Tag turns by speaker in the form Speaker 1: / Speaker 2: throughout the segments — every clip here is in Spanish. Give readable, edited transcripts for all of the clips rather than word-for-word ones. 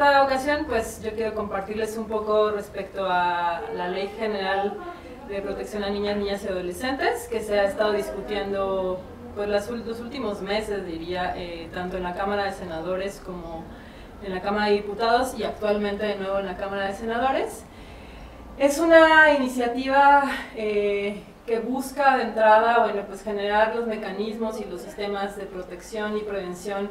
Speaker 1: esta ocasión pues yo quiero compartirles un poco respecto a la Ley General de Protección a Niñas, Niñas y Adolescentes, que se ha estado discutiendo pues los últimos meses, diría, tanto en la Cámara de Senadores como en la Cámara de Diputados y actualmente de nuevo en la Cámara de Senadores. Es una iniciativa que busca de entrada, bueno, pues generar los mecanismos y los sistemas de protección y prevención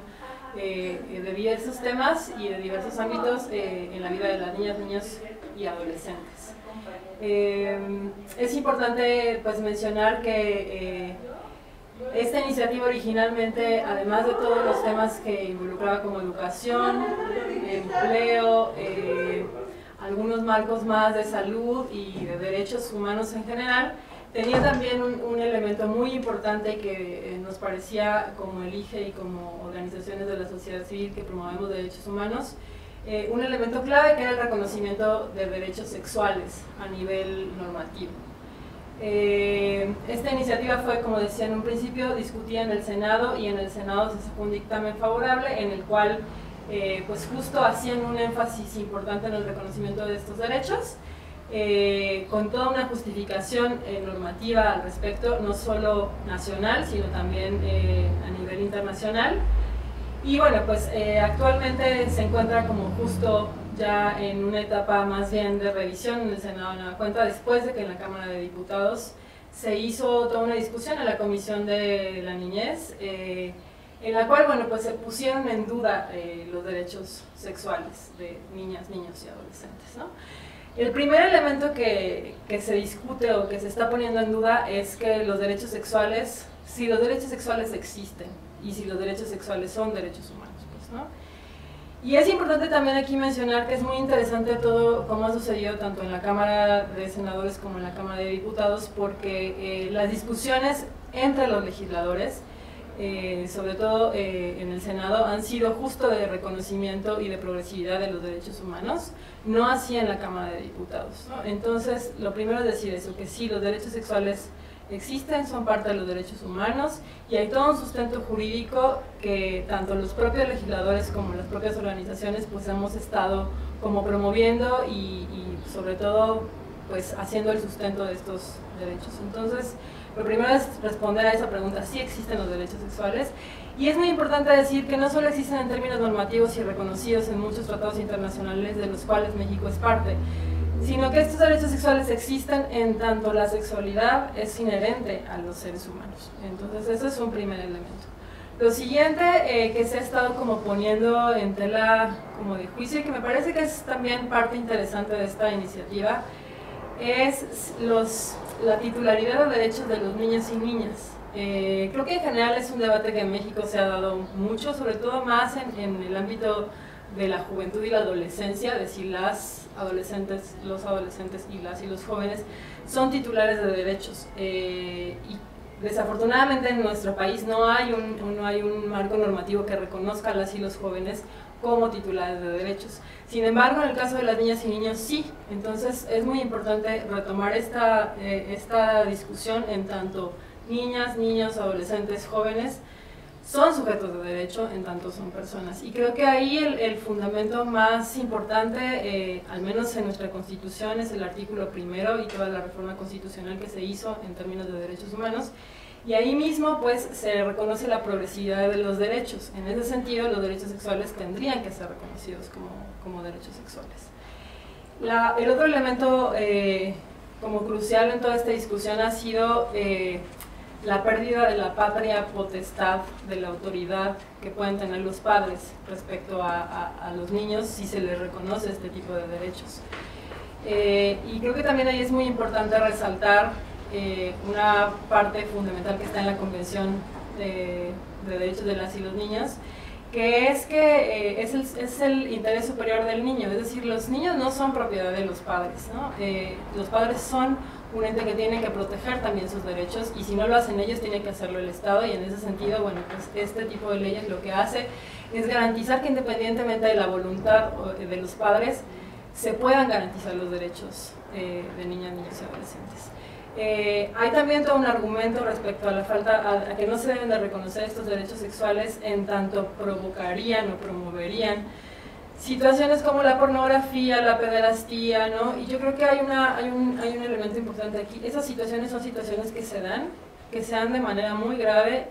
Speaker 1: de diversos temas y de diversos ámbitos en la vida de las niñas, niños y adolescentes. Es importante pues mencionar que esta iniciativa originalmente, además de todos los temas que involucraba como educación, empleo, algunos marcos más de salud y de derechos humanos en general, tenía también un elemento muy importante que nos parecía como el IGE y como organizaciones de la sociedad civil que promovemos derechos humanos, un elemento clave que era el reconocimiento de derechos sexuales a nivel normativo. Esta iniciativa fue, como decía en un principio, discutida en el Senado y en el Senado se sacó un dictamen favorable en el cual pues justo hacían un énfasis importante en el reconocimiento de estos derechos, con toda una justificación normativa al respecto, no solo nacional, sino también a nivel internacional. Y bueno, pues actualmente se encuentra como justo ya en una etapa más bien de revisión en el Senado de Nueva Cuenta, después de que en la Cámara de Diputados se hizo toda una discusión en la Comisión de la Niñez, en la cual, bueno, pues se pusieron en duda los derechos sexuales de niñas, niños y adolescentes, ¿no? El primer elemento que se discute o que se está poniendo en duda es que los derechos sexuales, si los derechos sexuales existen y si los derechos sexuales son derechos humanos, pues, ¿no? Y es importante también aquí mencionar que es muy interesante todo cómo ha sucedido tanto en la Cámara de Senadores como en la Cámara de Diputados, porque las discusiones entre los legisladores, sobre todo en el Senado, han sido justo de reconocimiento y de progresividad de los derechos humanos, no así en la Cámara de Diputados, ¿no? Entonces, lo primero es decir eso, que sí, los derechos sexuales existen, son parte de los derechos humanos y hay todo un sustento jurídico que tanto los propios legisladores como las propias organizaciones pues hemos estado como promoviendo y sobre todo pues haciendo el sustento de estos derechos. Entonces, lo primero es responder a esa pregunta, sí existen los derechos sexuales, y es muy importante decir que no solo existen en términos normativos y reconocidos en muchos tratados internacionales de los cuales México es parte, sino que estos derechos sexuales existen en tanto la sexualidad es inherente a los seres humanos. Entonces, eso es un primer elemento. Lo siguiente que se ha estado como poniendo en tela como de juicio y que me parece que es también parte interesante de esta iniciativa es la titularidad de derechos de los niños y niñas. Creo que en general es un debate que en México se ha dado mucho, sobre todo más en el ámbito de la juventud y la adolescencia, es decir, los adolescentes y los jóvenes son titulares de derechos. Y desafortunadamente en nuestro país no hay un marco normativo que reconozca a las y los jóvenes como titulares de derechos. Sin embargo, en el caso de las niñas y niños sí. Entonces es muy importante retomar esta discusión en tanto niñas, niños, adolescentes, jóvenes son sujetos de derecho en tanto son personas. Y creo que ahí el fundamento más importante, al menos en nuestra Constitución, es el artículo 1 y toda la reforma constitucional que se hizo en términos de derechos humanos. Y ahí mismo pues se reconoce la progresividad de los derechos. En ese sentido, los derechos sexuales tendrían que ser reconocidos como derechos sexuales. El otro elemento como crucial en toda esta discusión ha sido la pérdida de la patria potestad, de la autoridad que pueden tener los padres respecto a los niños si se les reconoce este tipo de derechos. Y creo que también ahí es muy importante resaltar una parte fundamental que está en la Convención de Derechos de las y los Niños, que es el interés superior del niño, es decir, los niños no son propiedad de los padres, ¿no? Los padres son un ente que tiene que proteger también sus derechos y si no lo hacen ellos tiene que hacerlo el Estado y en ese sentido, bueno, pues este tipo de leyes lo que hace es garantizar que independientemente de la voluntad de los padres se puedan garantizar los derechos de niñas, niños y adolescentes. Hay también todo un argumento respecto a la falta, a que no se deben de reconocer estos derechos sexuales en tanto provocarían o promoverían situaciones como la pornografía, la pederastía, ¿no? Y yo creo que hay un elemento importante aquí. Esas situaciones son situaciones que se dan de manera muy grave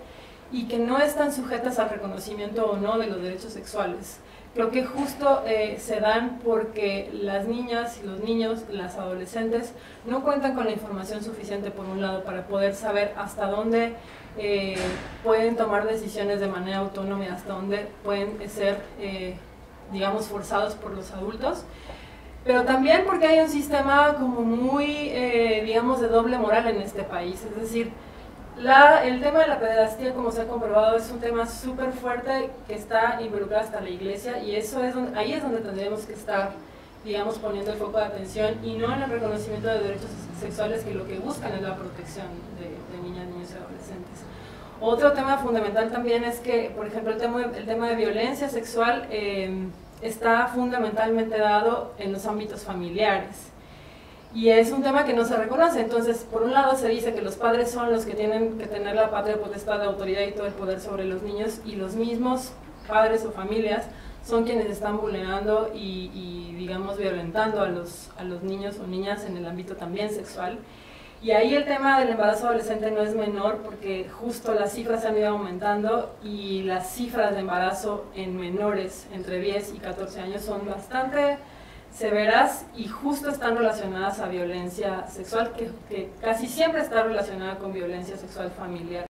Speaker 1: y que no están sujetas al reconocimiento o no de los derechos sexuales. Creo que justo se dan porque las niñas y los niños, las adolescentes, no cuentan con la información suficiente, por un lado, para poder saber hasta dónde pueden tomar decisiones de manera autónoma y hasta dónde pueden ser, digamos, forzados por los adultos. Pero también porque hay un sistema como muy, digamos, de doble moral en este país. Es decir, el tema de la pederastía, como se ha comprobado, es un tema súper fuerte que está involucrado hasta la iglesia, y eso es ahí es donde tendríamos que estar, digamos, poniendo el foco de atención, y no en el reconocimiento de derechos sexuales, que lo que buscan es la protección de niñas, niños y adolescentes. Otro tema fundamental también es que, por ejemplo, el tema de violencia sexual está fundamentalmente dado en los ámbitos familiares. Y es un tema que no se reconoce. Entonces, por un lado se dice que los padres son los que tienen que tener la patria potestad de autoridad y todo el poder sobre los niños, y los mismos padres o familias son quienes están vulnerando y digamos, violentando a los niños o niñas en el ámbito también sexual. Y ahí el tema del embarazo adolescente no es menor, porque justo las cifras han ido aumentando, y las cifras de embarazo en menores entre 10 y 14 años son bastante severas, y justo están relacionadas a violencia sexual, que casi siempre está relacionada con violencia sexual familiar.